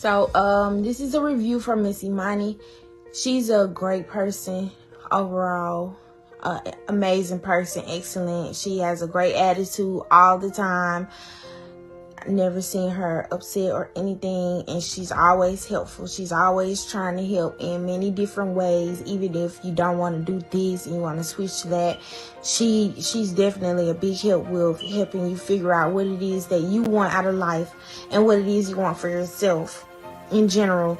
So, this is a review from Miss Imani. She's a great person overall, amazing person, excellent. She has a great attitude all the time. Never seen her upset or anything, and she's always helpful. She's always trying to help in many different ways. Even if you don't want to do this and you want to switch to that, she's definitely a big help with helping you figure out what it is that you want out of life and what it is you want for yourself in general.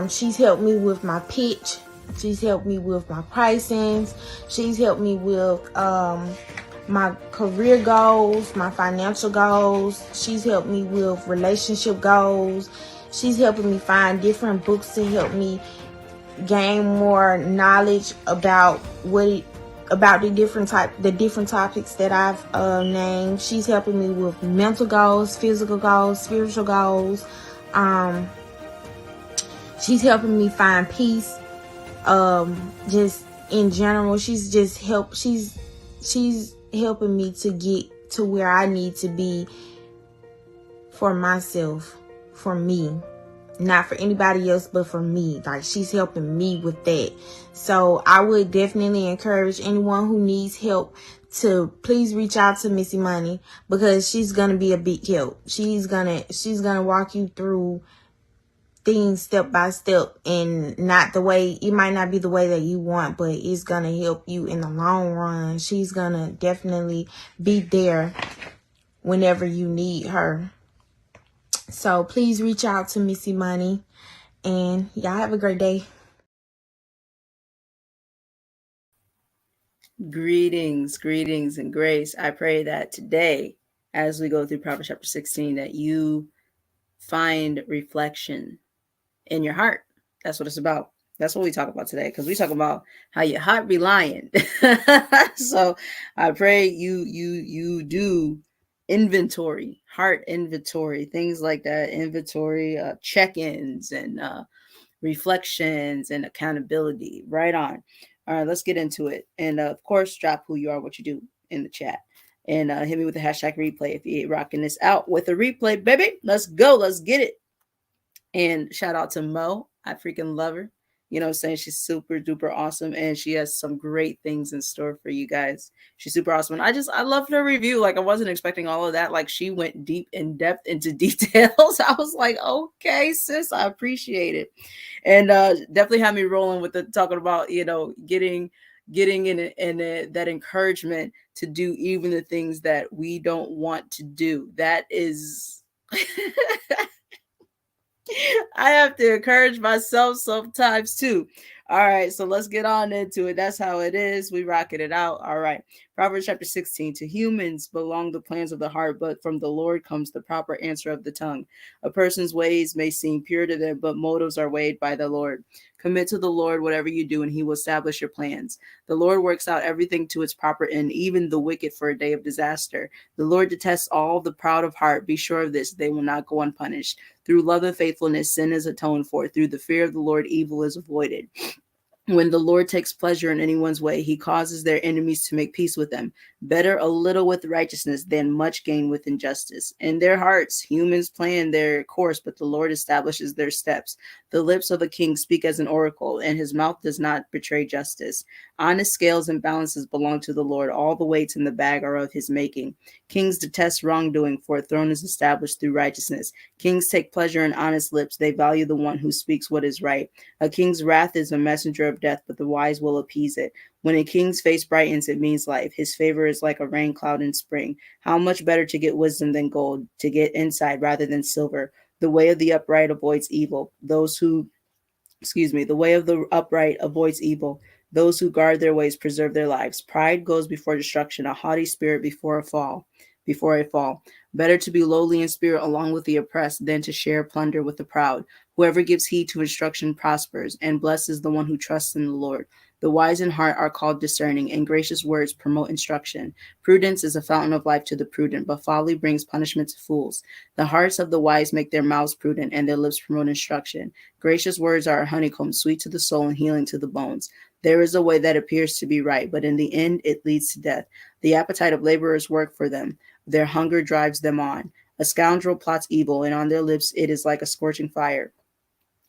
She's helped me with my pitch. She's helped me with my pricings. She's helped me with my career goals, my financial goals. She's helped me with relationship goals. She's helping me find different books to help me gain more knowledge about the different topics that I've named. She's helping me with mental goals, physical goals, spiritual goals. She's helping me find peace. Just in general, she's helping me to get to where I need to be for myself, for me, not for anybody else, but for me. Like, she's helping me with that. So I would definitely encourage anyone who needs help to please reach out to Missy Money, because she's going to be a big help. She's going to walk you through things step by step, and it might not be the way that you want, but it's gonna help you in the long run. She's gonna definitely be there whenever you need her. So please reach out to Missy Money, and y'all have a great day. Greetings, and grace. I pray that today, as we go through Proverbs chapter 16, that you find reflection in your heart. That's what it's about. That's what we talk about today, because we talk about how your heart be lying. So I pray you do inventory, heart inventory, things like that, inventory, check-ins and reflections and accountability. Right on. All right, let's get into it. And of course, drop who you are, what you do in the chat. And hit me with the hashtag replay if you're rocking this out with a replay, baby. Let's go. Let's get it. And shout out to Mo. I freaking love her. You know what I'm saying? She's super duper awesome, and she has some great things in store for you guys. She's super awesome. And I loved her review. Like, I wasn't expecting all of that. Like, she went deep in depth into details. I was like, okay, sis, I appreciate it. And definitely had me rolling with the talking about, getting in that encouragement to do even the things that we don't want to do. That is I have to encourage myself sometimes too. All right, so let's get on into it. That's how it is. We rocking it out. All right. Proverbs chapter 16. To humans belong the plans of the heart, but from the Lord comes the proper answer of the tongue. A person's ways may seem pure to them, but motives are weighed by the Lord. Commit to the Lord whatever you do, and he will establish your plans. The Lord works out everything to its proper end, even the wicked for a day of disaster. The Lord detests all the proud of heart. Be sure of this, they will not go unpunished. Through love and faithfulness, sin is atoned for. Through the fear of the Lord, evil is avoided. When the Lord takes pleasure in anyone's way, he causes their enemies to make peace with them. Better a little with righteousness than much gain with injustice. In their hearts, humans plan their course, but the Lord establishes their steps. The lips of a king speak as an oracle, and his mouth does not betray justice. Honest scales and balances belong to the Lord. All the weights in the bag are of his making. Kings detest wrongdoing, for a throne is established through righteousness. Kings take pleasure in honest lips. They value the one who speaks what is right. A king's wrath is a messenger of death, but the wise will appease it. When a king's face brightens, it means life. His favor is like a rain cloud in spring. How much better to get wisdom than gold, to get insight rather than silver. The way of the upright avoids evil. The way of the upright avoids evil. Those who guard their ways preserve their lives. Pride goes before destruction, a haughty spirit before a fall. Better to be lowly in spirit along with the oppressed than to share plunder with the proud. Whoever gives heed to instruction prospers, and blesses the one who trusts in the Lord. The wise in heart are called discerning, and gracious words promote instruction. Prudence is a fountain of life to the prudent, but folly brings punishment to fools. The hearts of the wise make their mouths prudent, and their lips promote instruction. Gracious words are a honeycomb, sweet to the soul and healing to the bones. There is a way that appears to be right, but in the end it leads to death. The appetite of laborers work for them. Their hunger drives them on. A scoundrel plots evil, and on their lips it is like a scorching fire.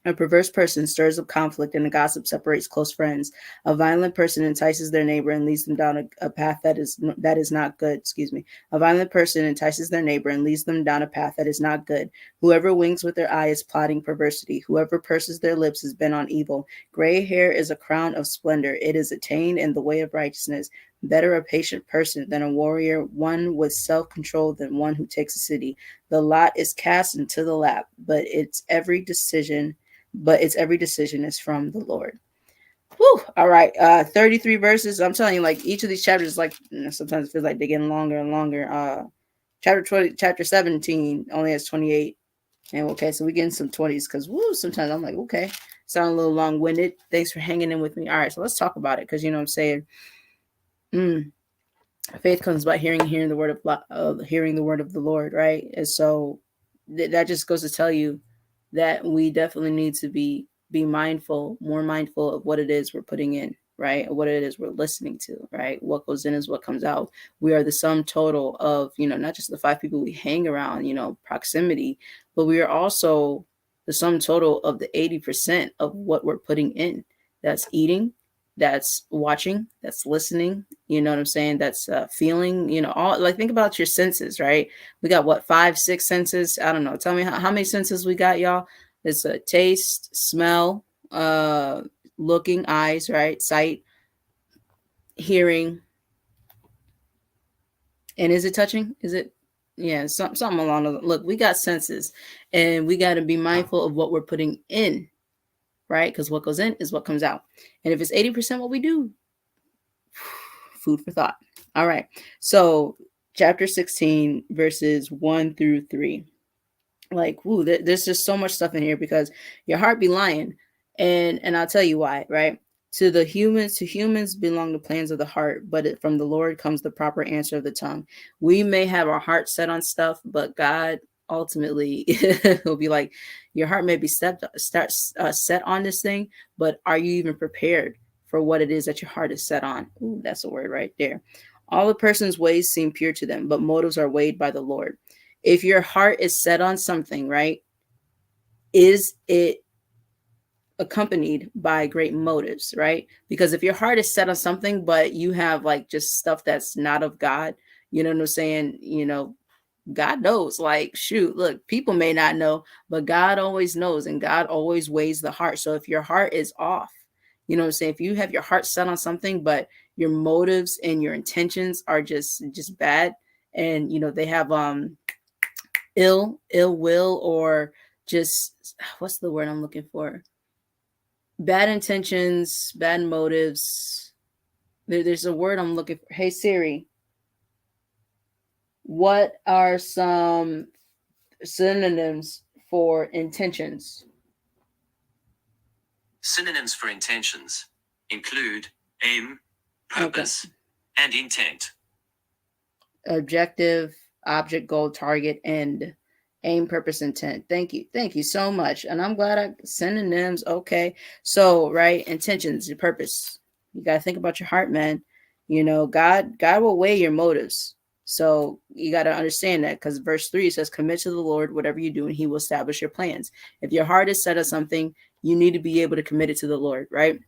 A perverse person stirs up conflict, and a gossip separates close friends. A violent person entices their neighbor and leads them down a path that is not good. Excuse me. A violent person entices their neighbor and leads them down a path that is not good. Whoever winks with their eye is plotting perversity. Whoever purses their lips is bent on evil. Gray hair is a crown of splendor. It is attained in the way of righteousness. Better a patient person than a warrior, one with self-control than one who takes a city. The lot is cast into the lap, but its every decision is from the Lord. Whew. All right. 33 verses. I'm telling you, like each of these chapters, like sometimes it feels like they're getting longer and longer. Chapter 17 only has 28. And okay, so we getting some 20s because sometimes I'm like, okay, sound a little long-winded. Thanks for hanging in with me. All right, so let's talk about it because you know what I'm saying. Faith comes by hearing the word of the Lord, right? And so that just goes to tell you that we definitely need to be more mindful of what it is we're putting in, right? What it is we're listening to, right? What goes in is what comes out. We are the sum total of, not just the 5 people we hang around, proximity, but we are also the sum total of the 80% of what we're putting in. That's eating, that's watching, that's listening, you know what I'm saying? That's feeling, all like think about your senses, right? We got what, 5, 6 senses? I don't know. Tell me how many senses we got, y'all? It's a taste, smell, looking, eyes, right? Sight, hearing, and is it touching? Is it? Yeah, something along those. Look, we got senses, and we got to be mindful of what we're putting in, right? Because what goes in is what comes out. And if it's 80% what we do, food for thought. All right. So chapter 16, verses 1 through 3. Like, there's just so much stuff in here because your heart be lying. And I'll tell you why, right? To humans belong the plans of the heart, but from the Lord comes the proper answer of the tongue. We may have our heart set on stuff, but God ultimately will be like, your heart may be set on this thing, but are you even prepared for what it is that your heart is set on? Ooh, that's a word right there. All a person's ways seem pure to them, but motives are weighed by the Lord. If your heart is set on something, right, is it accompanied by great motives, right? Because if your heart is set on something, but you have like just stuff that's not of God, you know what I'm saying? God knows, like, shoot, look, people may not know, but God always knows, and God always weighs the heart. So if your heart is off, you know what I'm saying? If you have your heart set on something, but your motives and your intentions are just bad, and they have ill will, or just, what's the word I'm looking for? Bad intentions, bad motives. There's a word I'm looking for. Hey Siri, what are some synonyms for intentions? Synonyms for intentions include aim, purpose, and intent. Objective, object, goal, target, end. Aim, purpose, intent. Thank you so much. And I'm glad synonyms. Okay, so right, intentions, your purpose. You got to think about your heart, man. God will weigh your motives. So you got to understand that, because verse 3 says, commit to the Lord whatever you do and he will establish your plans. If your heart is set on something, you need to be able to commit it to the Lord, right?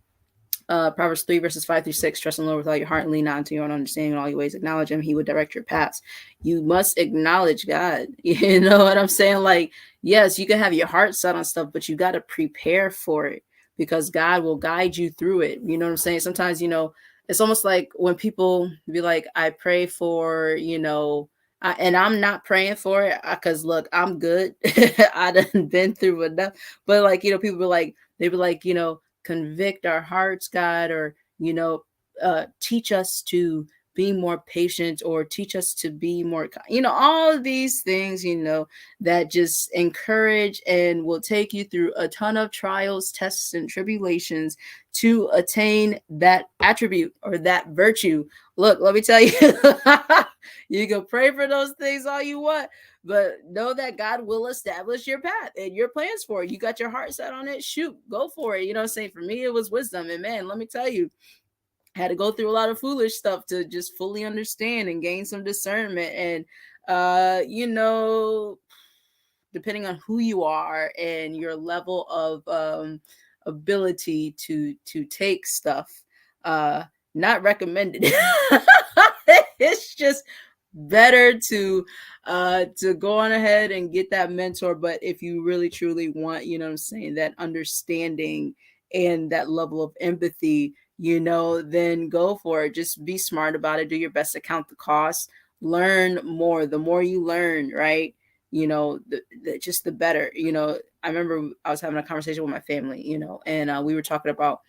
Proverbs 3 verses 5 through 6, trust in the Lord with all your heart and lean not into your own understanding. In all your ways acknowledge him, he would direct your paths. You must acknowledge God. You know what I'm saying? Like, yes, you can have your heart set on stuff, but you got to prepare for it, because God will guide you through it. You know what I'm saying? Sometimes, it's almost like when people be like, I pray for, and I'm not praying for it because look, I'm good. I done been through enough. But like, people be like, they be like, convict our hearts, God, or teach us to be more patient, or teach us to be more, all of these things, that just encourage and will take you through a ton of trials, tests, and tribulations to attain that attribute or that virtue. Look, let me tell you, you can pray for those things all you want, but know that God will establish your path and your plans for it. You got your heart set on it, shoot, go for it. You know what I'm saying? For me, it was wisdom. And man, let me tell you, I had to go through a lot of foolish stuff to just fully understand and gain some discernment. And you know, depending on who you are and your level of ability to take stuff, uh not recommended. It's just better to go on ahead and get that mentor. But if you really truly want, you know what I'm saying, that understanding and that level of empathy, you know, then go for it. Just be smart about it, do your best to count the cost, learn more. The more you learn, right, you know, just the better. You know, I remember I was having a conversation with my family, you know, and we were talking about,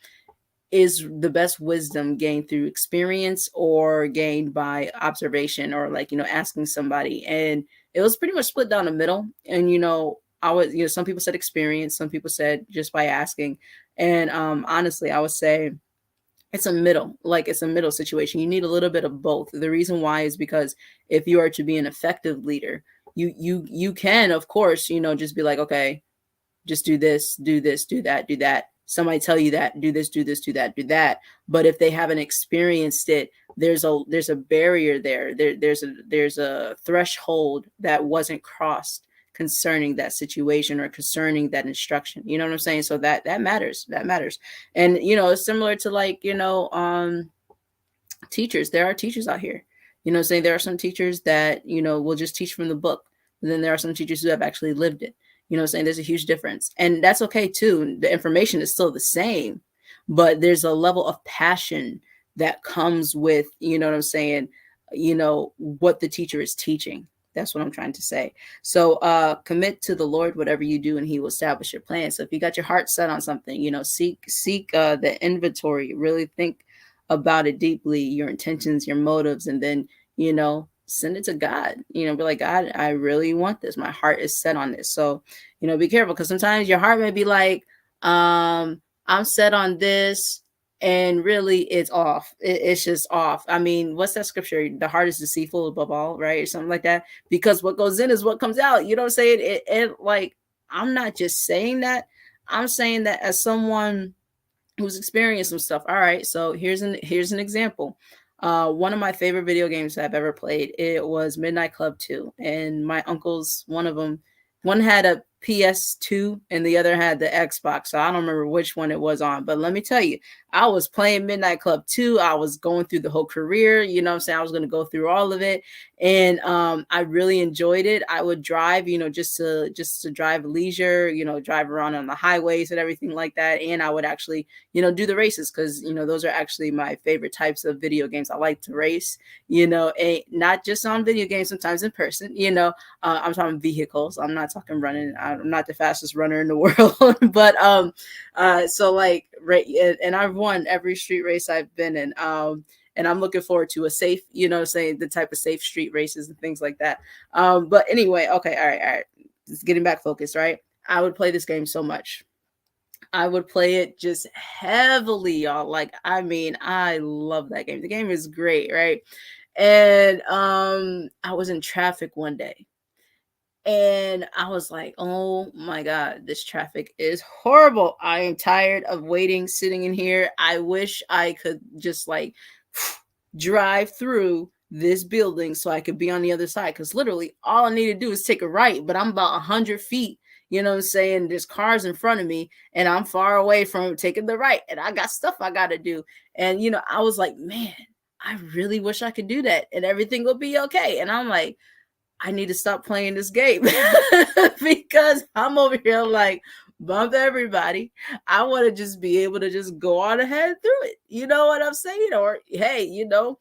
is the best wisdom gained through experience or gained by observation, or like, you know, asking somebody. And it was pretty much split down the middle. And, you know, I was, you know, some people said experience, some people said just by asking. And honestly, I would say it's a middle, like it's a middle situation. You need a little bit of both. The reason why is because if you are to be an effective leader, you can, of course, you know, just be like, okay, just do this, do this, do that, do that. Somebody tell you that, do this, do this, do that, do that. But if they haven't experienced it, there's a barrier there. There's a threshold that wasn't crossed concerning that situation or concerning that instruction. You know what I'm saying? So that matters. That matters. And you know, it's similar to like, you know, teachers. There are teachers out here. You know, saying there are some teachers that, you know, will just teach from the book. And then there are some teachers who have actually lived it. You know, saying there's a huge difference. And that's okay too. The information is still the same, but there's a level of passion that comes with, you know what I'm saying, you know, what the teacher is teaching. That's what I'm trying to say. So commit to the Lord whatever you do, and He will establish your plan. So if you got your heart set on something, you know, seek the inventory, really think about it deeply, your intentions, your motives, and then, you know, send it to God. You know, be like, God, I really want this. My heart is set on this. So, you know, be careful, because sometimes your heart may be like, I'm set on this, and really it's off. It's just off. I mean, what's that scripture? The heart is deceitful above all, right? Or something like that. Because what goes in is what comes out. You know what I'm saying? It like, I'm not just saying that. I'm saying that as someone who's experienced some stuff. All right, so here's an example. One of my favorite video games I've ever played, it was Midnight Club 2, and my uncles, one of them, one had a PS2 and the other had the Xbox. So I don't remember which one it was on, but let me tell you, I was playing Midnight Club 2. I was going through the whole career, you know what I'm saying? I was going to go through all of it, and I really enjoyed it. I would drive, you know, just to drive leisure, you know, drive around on the highways and everything like that, and I would actually, you know, do the races, because, you know, those are actually my favorite types of video games. I like to race, you know, and not just on video games, sometimes in person, you know. I'm talking vehicles. I'm not talking running. I'm not the fastest runner in the world, but so like, right, and I've won every street race I've been in. And I'm looking forward to a safe, you know, saying the type of safe street races and things like that. But anyway, okay, all right. Just getting back focused, right? I would play this game so much. I would play it just heavily, y'all. Like, I mean, I love that game. The game is great, right? And I was in traffic one day, and I was like, oh my God, this traffic is horrible. I am tired of waiting, sitting in here. I wish I could just like drive through this building so I could be on the other side. Because literally all I need to do is take a right, but I'm about 100 feet. You know what I'm saying? There's cars in front of me, and I'm far away from taking the right, and I got stuff I got to do. And, you know, I was like, man, I really wish I could do that and everything will be okay. And I'm like, I need to stop playing this game because I'm over here like, bump everybody. I want to just be able to just go on ahead through it. You know what I'm saying? Or, hey, you know,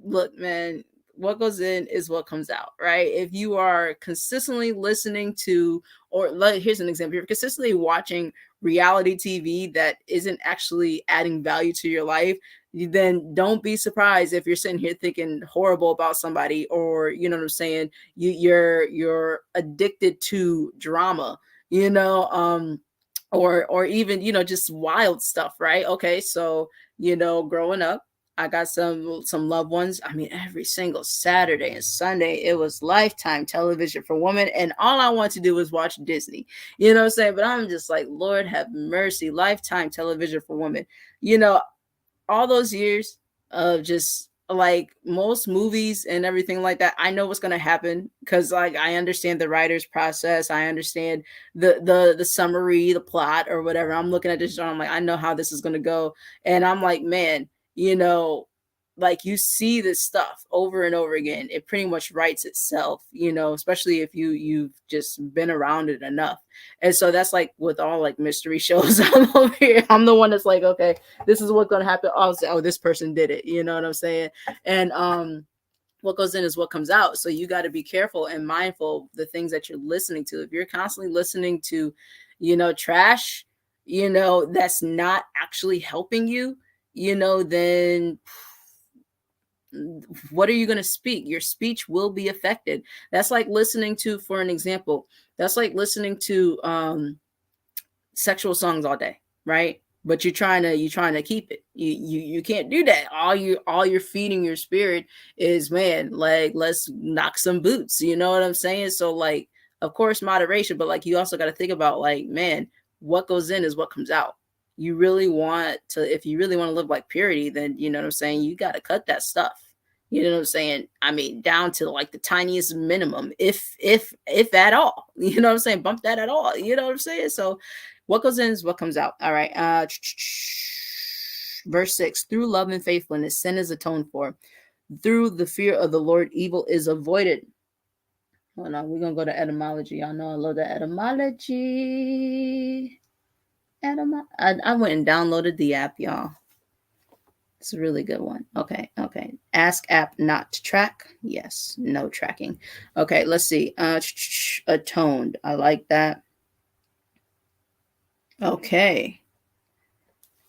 look, man, what goes in is what comes out, right? If you are consistently listening to, or like, here's an example, you're consistently watching reality TV that isn't actually adding value to your life, then don't be surprised if you're sitting here thinking horrible about somebody, or, you know what I'm saying, you're addicted to drama, you know, or even, you know, just wild stuff, right? Okay, so, you know, growing up, I got some loved ones. I mean, every single Saturday and Sunday, it was Lifetime television for women, and all I want to do was watch Disney. You know what I'm saying? But I'm just like, Lord have mercy, Lifetime television for women. You know, all those years of just like most movies and everything like that, I know what's going to happen because like I understand the writer's process. I understand the summary, the plot or whatever. I'm looking at this and I'm like, I know how this is going to go. And I'm like, man, like you see this stuff over and over again. It pretty much writes itself, especially if you've just been around it enough. And so that's like with all like mystery shows. I'm over here. I'm the one that's like, okay, this is what's gonna happen. Oh, this person did it. You know what I'm saying? And what goes in is what comes out. So you got to be careful and mindful of the things that you're listening to. If you're constantly listening to, trash, that's not actually helping you, then what are you going to speak? Your speech will be affected. That's like listening to, for an example, that's like listening to sexual songs all day, right? But you're trying to keep it. You can't do that. All you're feeding your spirit is, man, like, let's knock some boots. You know what I'm saying? So like, of course, moderation, but like you also got to think about like, man, what goes in is what comes out. If you really want to live like purity, then you know what I'm saying, you got to cut that stuff. You know what I'm saying? I mean, down to like the tiniest minimum, if at all. You know what I'm saying? Bump that at all. You know what I'm saying? So what goes in is what comes out. All right. Verse 6, through love and faithfulness, sin is atoned for. Through the fear of the Lord, evil is avoided. Hold on, we're going to go to etymology. Y'all know I love the etymology. I went and downloaded the app, y'all. It's a really good one. Okay. Ask app not to track. Yes, no tracking. Okay, let's see. Atoned. I like that. Okay.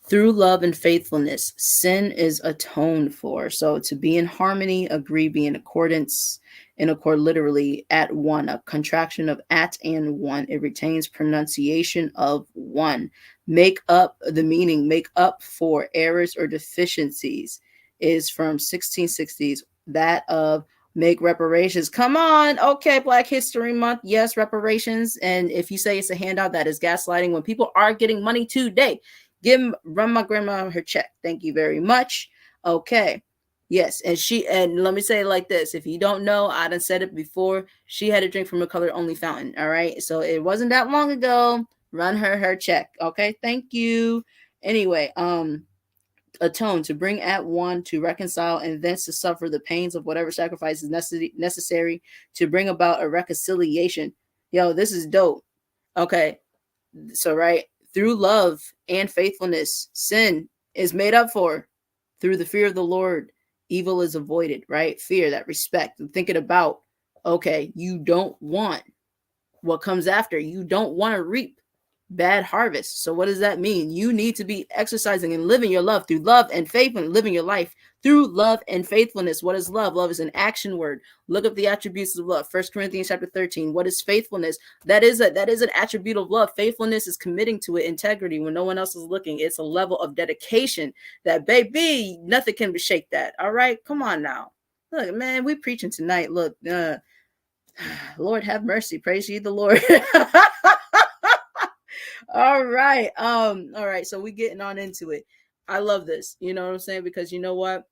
Through love and faithfulness, sin is atoned for. So to be in harmony, agree, be in accordance, in accord, literally at one, a contraction of at and one. It retains pronunciation of one. Make up the meaning, make up for errors or deficiencies is from 1660s. That of make reparations. Come on. Okay, Black History Month. Yes, reparations. And if you say it's a handout, that is gaslighting when people are getting money today. Run my grandma her check. Thank you very much. Okay. Yes. And let me say it like this. If you don't know, I done said it before. She had a drink from a color only fountain. All right. So it wasn't that long ago. Run her check. Okay. Thank you. Anyway, atone, to bring at one, to reconcile, and thence to suffer the pains of whatever sacrifice is necessary to bring about a reconciliation. Yo, this is dope. Okay. So, right. Through love and faithfulness, sin is made up for. Through the fear of the Lord, evil is avoided, right? Fear, that respect, and thinking about, okay, you don't want what comes after. You don't want to reap bad harvest. So what does that mean? You need to be exercising and living your love through love and faithfulness, living your life through love and faithfulness. What is love? Love is an action word. Look up the attributes of love. 1 Corinthians chapter 13. What is faithfulness? That is an attribute of love. Faithfulness is committing to it, integrity when no one else is looking. It's a level of dedication that, baby, nothing can shake that. All right, come on now. Look, man, we preaching tonight. Look, Lord have mercy. Praise ye the Lord. All right. So we getting on into it. I love this. You know what I'm saying? Because you know what?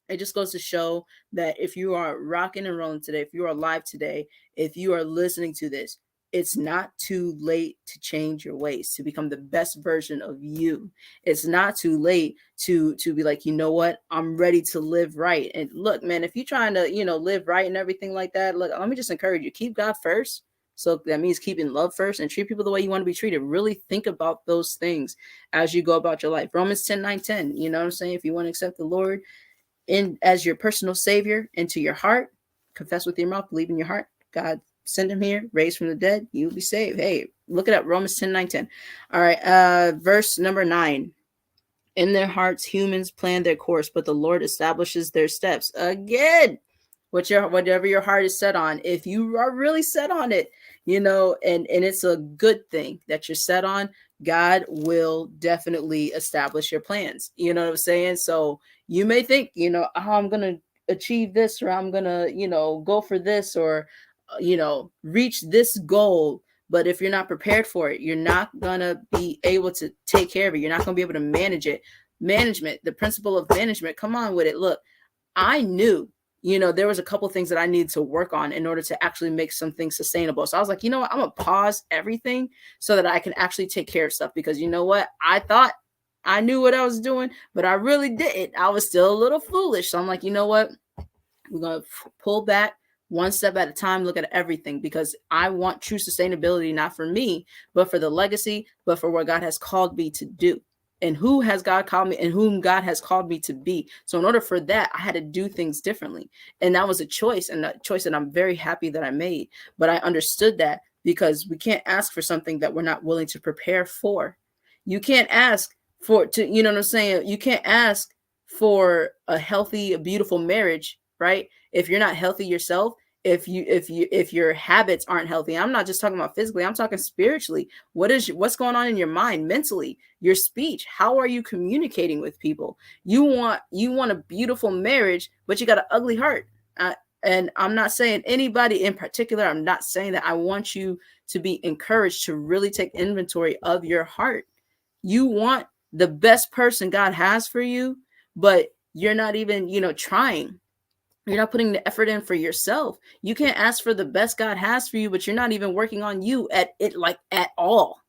It just goes to show that if you are rocking and rolling today, if you are alive today, if you are listening to this, it's not too late to change your ways, to become the best version of you. It's not too late to be like, you know what? I'm ready to live right. And look, man, if you're trying to, live right and everything like that, look, let me just encourage you, keep God first. So that means keeping love first and treat people the way you want to be treated. Really think about those things as you go about your life. Romans 10:9-10. You know what I'm saying? If you want to accept the Lord in as your personal savior into your heart, confess with your mouth, believe in your heart, God send him here, raised from the dead, you'll be saved. Hey, look it up. Romans 10:9-10. All right. Verse number 9. In their hearts, humans plan their course, but the Lord establishes their steps. Again, whatever your heart is set on, if you are really set on it, and it's a good thing that you're set on, God will definitely establish your plans. You know what I'm saying? So you may think, I'm going to achieve this, or I'm going to, go for this, or, reach this goal. But if you're not prepared for it, you're not going to be able to take care of it. You're not going to be able to manage it. Management, the principle of management. Come on with it. Look, I knew, there was a couple things that I needed to work on in order to actually make something sustainable. So I was like, you know what, I'm gonna pause everything so that I can actually take care of stuff, because you know what, I thought I knew what I was doing, but I really didn't. I was still a little foolish. So I'm like, you know what, we're going to pull back one step at a time, look at everything, because I want true sustainability, not for me, but for the legacy, but for what God has called me to do. And who has God called me, and whom God has called me to be. So in order for that, I had to do things differently. And that was a choice, and a choice that I'm very happy that I made. But I understood that, because we can't ask for something that we're not willing to prepare for. You can't ask for to, you know what I'm saying? You can't ask for a healthy, beautiful marriage, right? If you're not healthy yourself, if your habits aren't healthy. I'm not just talking about physically, I'm talking spiritually. What's going on in your mind, mentally, your speech? How are you communicating with people? You want a beautiful marriage, but you got an ugly heart. And I'm not saying anybody in particular. I'm not saying that. I want you to be encouraged to really take inventory of your heart. You want the best person God has for you, but you're not even, trying. You're not putting the effort in for yourself. You can't ask for the best God has for you, but you're not even working on you at it, like, at all.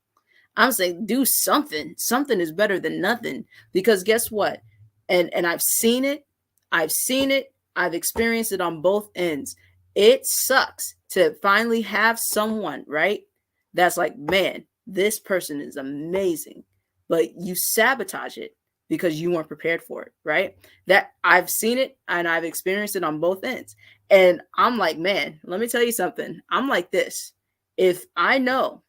I'm saying do something. Something is better than nothing, because guess what? And I've seen it. I've seen it. I've experienced it on both ends. It sucks to finally have someone, right? That's like, man, this person is amazing, but you sabotage it because you weren't prepared for it, right? That I've seen it and I've experienced it on both ends. And I'm like, man, let me tell you something. I'm like this. If I know,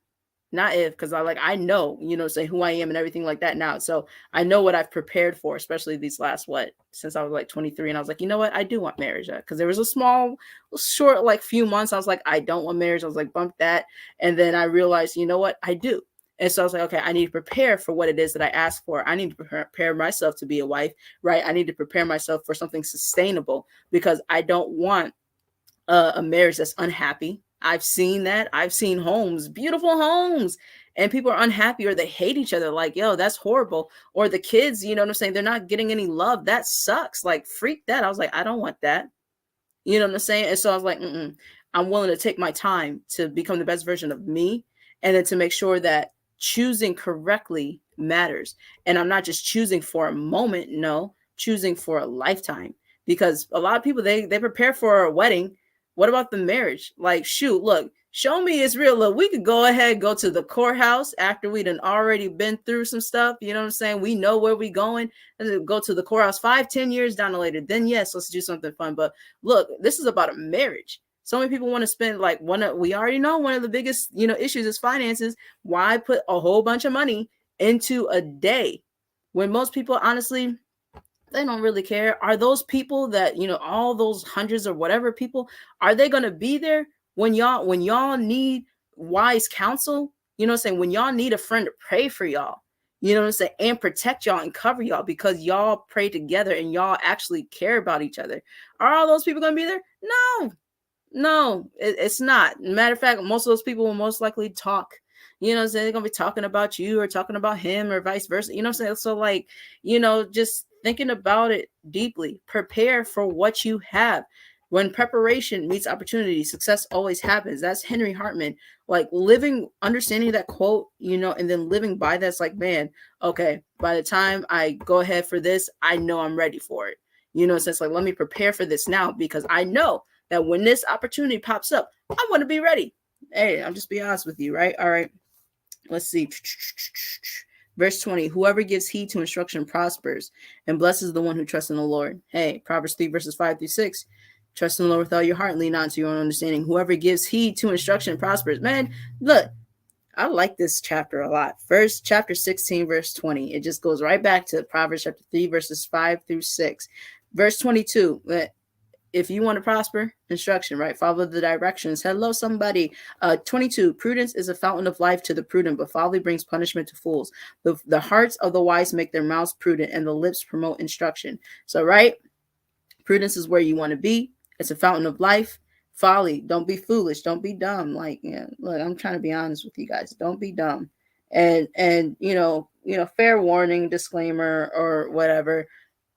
not if, because I know, say who I am and everything like that now. So I know what I've prepared for, especially these last, since I was like 23. And I was like, you know what, I do want marriage, because there was a small, short, like few months I was like, I don't want marriage. I was like, bump that. And then I realized, you know what, I do. And so I was like, okay, I need to prepare for what it is that I asked for. I need to prepare myself to be a wife, right? I need to prepare myself for something sustainable, because I don't want a marriage that's unhappy. I've seen that. I've seen homes, beautiful homes, and people are unhappy, or they hate each other. Like, yo, that's horrible. Or the kids, you know what I'm saying? They're not getting any love. That sucks. Like, freak that. I was like, I don't want that. You know what I'm saying? And so I was like, I'm willing to take my time to become the best version of me, and then to make sure that choosing correctly matters. And I'm not just choosing for a moment, no, choosing for a lifetime. Because a lot of people, they prepare for a wedding. What about the marriage? Like, shoot, look, show me it's real. Look, we could go ahead, go to the courthouse after we'd already been through some stuff. You know what I'm saying? We know where we going. Let's go to the courthouse 5-10 years down the later. Then yes, let's do something fun. But look, this is about a marriage. So many people want to spend, like, we already know one of the biggest, issues is finances. Why put a whole bunch of money into a day when most people, honestly, they don't really care? Are those people that, all those hundreds or whatever people, are they going to be there when y'all need wise counsel? You know what I'm saying? When y'all need a friend to pray for y'all, you know what I'm saying, and protect y'all and cover y'all because y'all pray together and y'all actually care about each other. Are all those people going to be there? No, it's not. Matter of fact, most of those people will most likely talk. You know what I'm saying? They're going to be talking about you or talking about him or vice versa. You know what I'm saying? So, like, just thinking about it deeply. Prepare for what you have. When preparation meets opportunity, success always happens. That's Henry Hartman. Like, understanding that quote, and then living by that's like, man, okay, by the time I go ahead for this, I know I'm ready for it. So it's like, let me prepare for this now, because I know that when this opportunity pops up, I want to be ready. Hey, I'm just being honest with you, right? All right. Let's see. Verse 20, whoever gives heed to instruction prospers, and blesses the one who trusts in the Lord. Hey, Proverbs 3, verses 5-6. Trust in the Lord with all your heart and lean on to your own understanding. Whoever gives heed to instruction prospers. Man, look, I like this chapter a lot. First, chapter 16, verse 20. It just goes right back to Proverbs chapter 3, verses 5-6. Verse 22, if you want to prosper, instruction, right? Follow the directions. Hello, somebody. 22, prudence is a fountain of life to the prudent, but folly brings punishment to fools. The hearts of the wise make their mouths prudent, and the lips promote instruction. So, right? Prudence is where you want to be. It's a fountain of life. Folly, don't be foolish. Don't be dumb. Like, look, I'm trying to be honest with you guys. Don't be dumb. And fair warning, disclaimer, or whatever.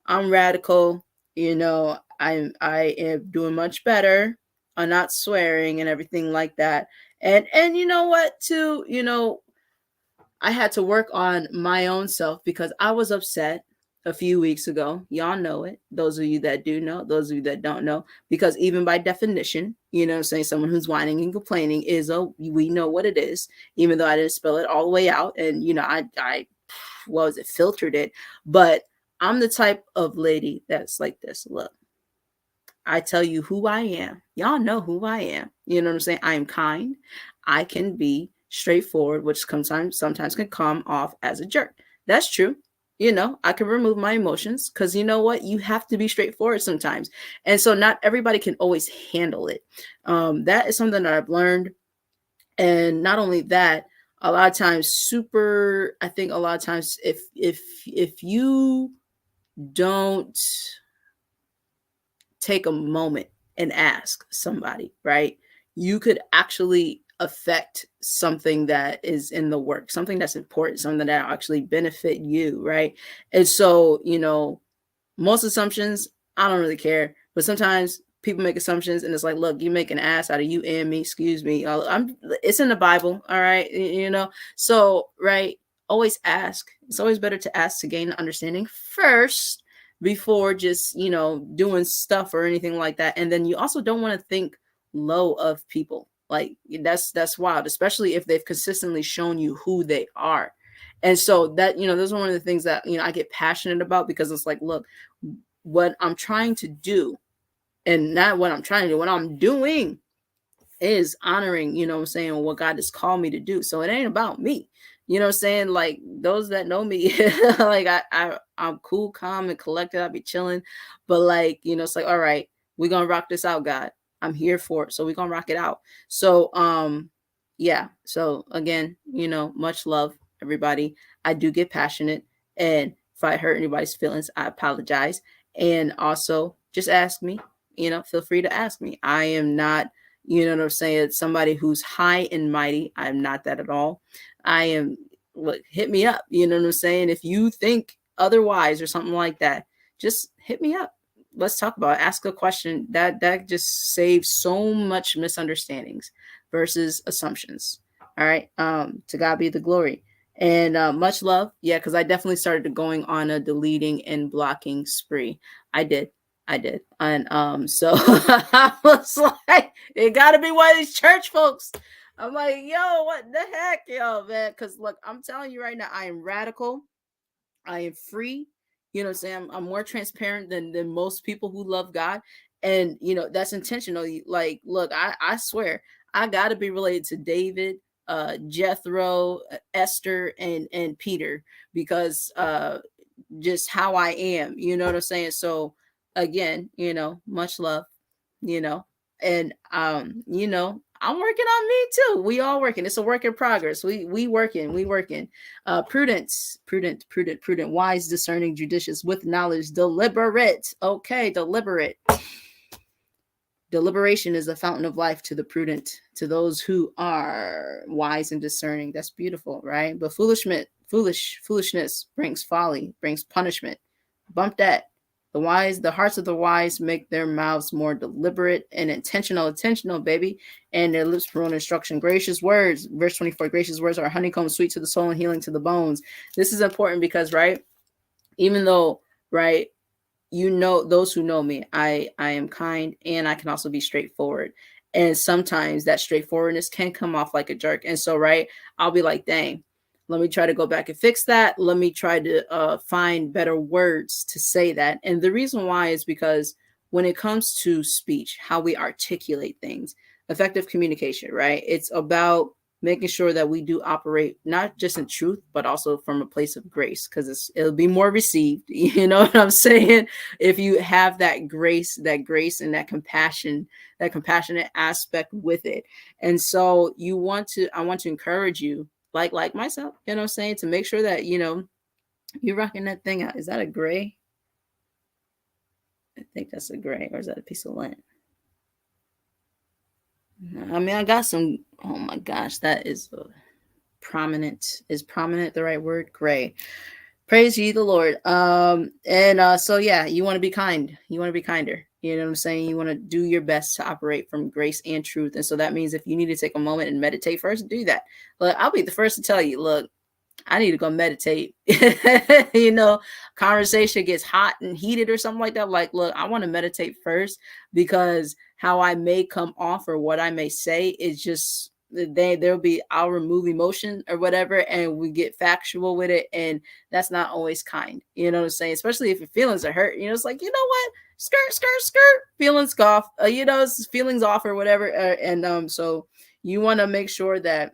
I'm radical. I am doing much better on not swearing and everything like that. And you know what, too, I had to work on my own self because I was upset a few weeks ago. Y'all know it. Those of you that do know, those of you that don't know, because even by definition, saying someone who's whining and complaining is we know what it is, even though I didn't spell it all the way out. And, I what was it, filtered it. But I'm the type of lady that's like this. Look, I tell you who I am. Y'all know who I am. You know what I'm saying? I am kind. I can be straightforward, which sometimes can come off as a jerk. That's true. I can remove my emotions because you know what? You have to be straightforward sometimes. And so not everybody can always handle it. That is something that I've learned. And not only that, a lot of times I think a lot of times if you don't take a moment and ask somebody, right? You could actually affect something that is in the work, something that's important, something that actually benefit you, right? And so, most assumptions, I don't really care, but sometimes people make assumptions and it's like, look, you make an ass out of you and me, excuse me. It's in the Bible, all right? So, right, always ask. It's always better to ask to gain understanding first before just, doing stuff or anything like that. And then you also don't want to think low of people. Like that's wild, especially if they've consistently shown you who they are. And so that, those are one of the things that, I get passionate about because it's like, look, what I'm trying to do, and not what I'm trying to do, what I'm doing is honoring, what I'm saying, what God has called me to do. So it ain't about me. What I'm saying? Like those that know me, like I'm cool, calm, and collected. I'll be chilling. But like, it's like, all right, we're gonna rock this out, God. I'm here for it. So we're gonna rock it out. So yeah. So again, much love, everybody. I do get passionate. And if I hurt anybody's feelings, I apologize. And also just ask me, feel free to ask me. I am not, what I'm saying, somebody who's high and mighty. I'm not that at all. I am, look, hit me up. You know what I'm saying? If you think otherwise or something like that, just hit me up. Let's talk about it. Ask a question. That just saves so much misunderstandings versus assumptions. All right. To God be the glory. And much love. Yeah, because I definitely started going on a deleting and blocking spree. I did. And so I was like, it gotta be one of these church folks. I'm like, yo, what the heck, yo, man? Because look, I'm telling you right now, I am radical. I am free. What I'm saying? I'm more transparent than most people who love God. And that's intentional. Like, look, I swear, I gotta be related to David, Jethro, Esther, and Peter, because just how I am, you know what I'm saying? So again, much love, you know, and I'm working on me too. We all working. It's a work in progress. We working. Prudent, wise, discerning, judicious, with knowledge, deliberate. Okay, deliberate. Deliberation is the fountain of life to the prudent, to those who are wise and discerning. That's beautiful, right? But foolishness brings folly, brings punishment. Bump that. The hearts of the wise make their mouths more deliberate and intentional, baby. And their lips promote instruction. Gracious words, verse 24, gracious words are honeycomb, sweet to the soul and healing to the bones. This is important because, right, even though, right, those who know me, I am kind and I can also be straightforward. And sometimes that straightforwardness can come off like a jerk. And so, right, I'll be like, dang, let me try to go back and fix that. Let me try to find better words to say that. And the reason why is because when it comes to speech, how we articulate things, effective communication, right? It's about making sure that we do operate not just in truth, but also from a place of grace, because it'll be more received. You know what I'm saying? If you have that grace and that compassion, that compassionate aspect with it. And so I want to encourage you, like myself, you know what I'm saying, to make sure that, you're rocking that thing out. Is that a gray? I think that's a gray, or is that a piece of lint? I mean, I got some, oh my gosh, that is prominent. Is prominent the right word? Gray. Praise ye the Lord. So yeah, you want to be kind. You want to be kinder. You know what I'm saying? You want to do your best to operate from grace and truth. And so that means if you need to take a moment and meditate first, do that. Look, I'll be the first to tell you, look, I need to go meditate. You know, conversation gets hot and heated or something like that. Like, look, I want to meditate first, because how I may come off or what I may say is just there'll be, I'll remove emotion or whatever, and we get factual with it, and that's not always kind. You know what I'm saying? Especially if your feelings are hurt. You know, it's like, you know what? Skirt, feelings off. You know, it's feelings off or whatever. So you want to make sure that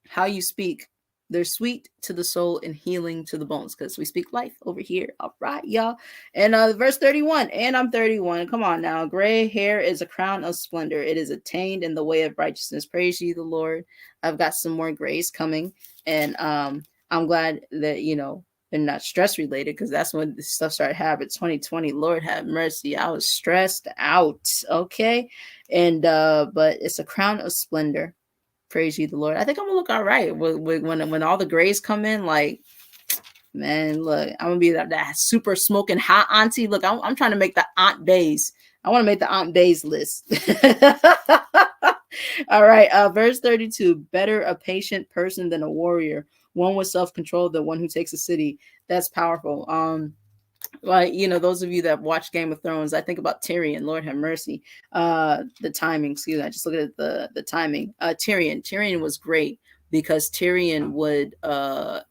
how you speak, they're sweet to the soul and healing to the bones, because we speak life over here. All right, y'all. And verse 31, and I'm 31. Come on now. Gray hair is a crown of splendor. It is attained in the way of righteousness. Praise ye the Lord. I've got some more grays coming. And I'm glad that, you know, they're not stress related, because that's when this stuff started happening. 2020, Lord have mercy. I was stressed out. Okay. And but it's a crown of splendor. Praise ye the Lord. I think I'm gonna look all right when all the grays come in. Like, man, look, I'm gonna be that super smoking hot auntie. Look, I'm trying to make the Aunt Bays. I want to make the Aunt Bays list. All right, verse 32. Better a patient person than a warrior, one with self-control than one who takes a city. That's powerful. Like, you know, those of you that watch Game of Thrones, I think about Tyrion. Lord have mercy. The timing, excuse me, I just looked at the timing. Tyrion was great, because Tyrion would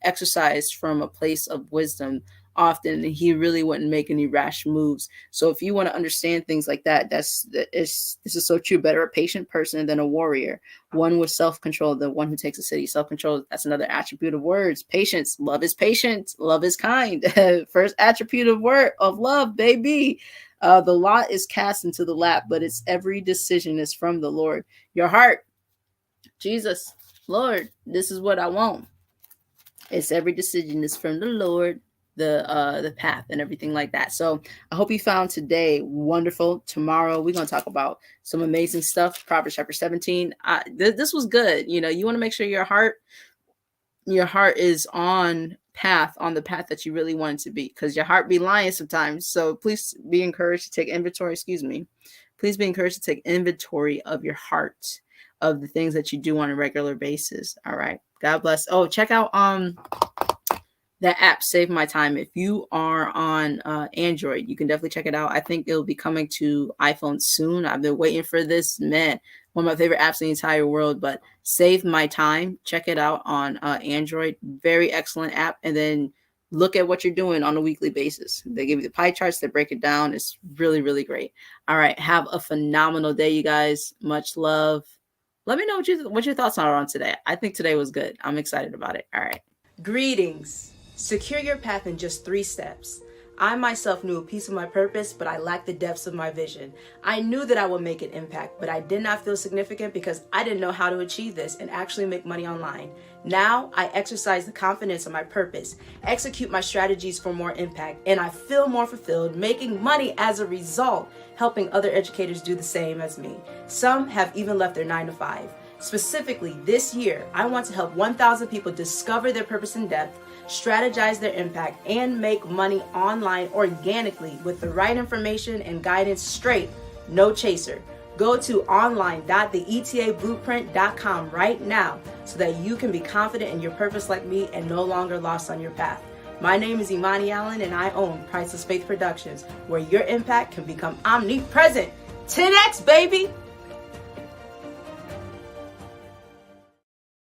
exercise from a place of wisdom often, and he really wouldn't make any rash moves. So if you want to understand things like that, this is so true. Better a patient person than a warrior, one with self-control than one who takes a city. Self-control, that's another attribute of words. Patience, love is patient, love is kind. First attribute of love, baby. The lot is cast into the lap, but its every decision is from the Lord. Your heart, Jesus, Lord, this is what I want. It's every decision is from the Lord. The path and everything like that. So I hope you found today wonderful. Tomorrow we're going to talk about some amazing stuff. Proverbs chapter 17. This was good. You know, you want to make sure your heart is on the path that you really want it to be, because your heart be lying sometimes. So please be encouraged to take inventory. Please be encouraged to take inventory of your heart, of the things that you do on a regular basis. All right. God bless. Oh, check out that app, Save My Time. If you are on Android, you can definitely check it out. I think it'll be coming to iPhone soon. I've been waiting for this, man. One of my favorite apps in the entire world. But Save My Time, check it out on Android. Very excellent app. And then look at what you're doing on a weekly basis. They give you the pie charts. They break it down. It's really, really great. All right. Have a phenomenal day, you guys. Much love. Let me know what your thoughts are on today. I think today was good. I'm excited about it. All right. Greetings. Secure your path in just 3 steps. I myself knew a piece of my purpose, but I lacked the depths of my vision. I knew that I would make an impact, but I did not feel significant because I didn't know how to achieve this and actually make money online. Now I exercise the confidence of my purpose, execute my strategies for more impact, and I feel more fulfilled, making money as a result, helping other educators do the same as me. Some have even left their 9-to-5. Specifically, this year, I want to help 1,000 people discover their purpose in depth, strategize their impact, and make money online organically with the right information and guidance straight, no chaser. Go to online.theetablueprint.com right now so that you can be confident in your purpose like me and no longer lost on your path. My name is Imani Allen and I own Priceless Faith Productions, where your impact can become omnipresent. 10x, baby!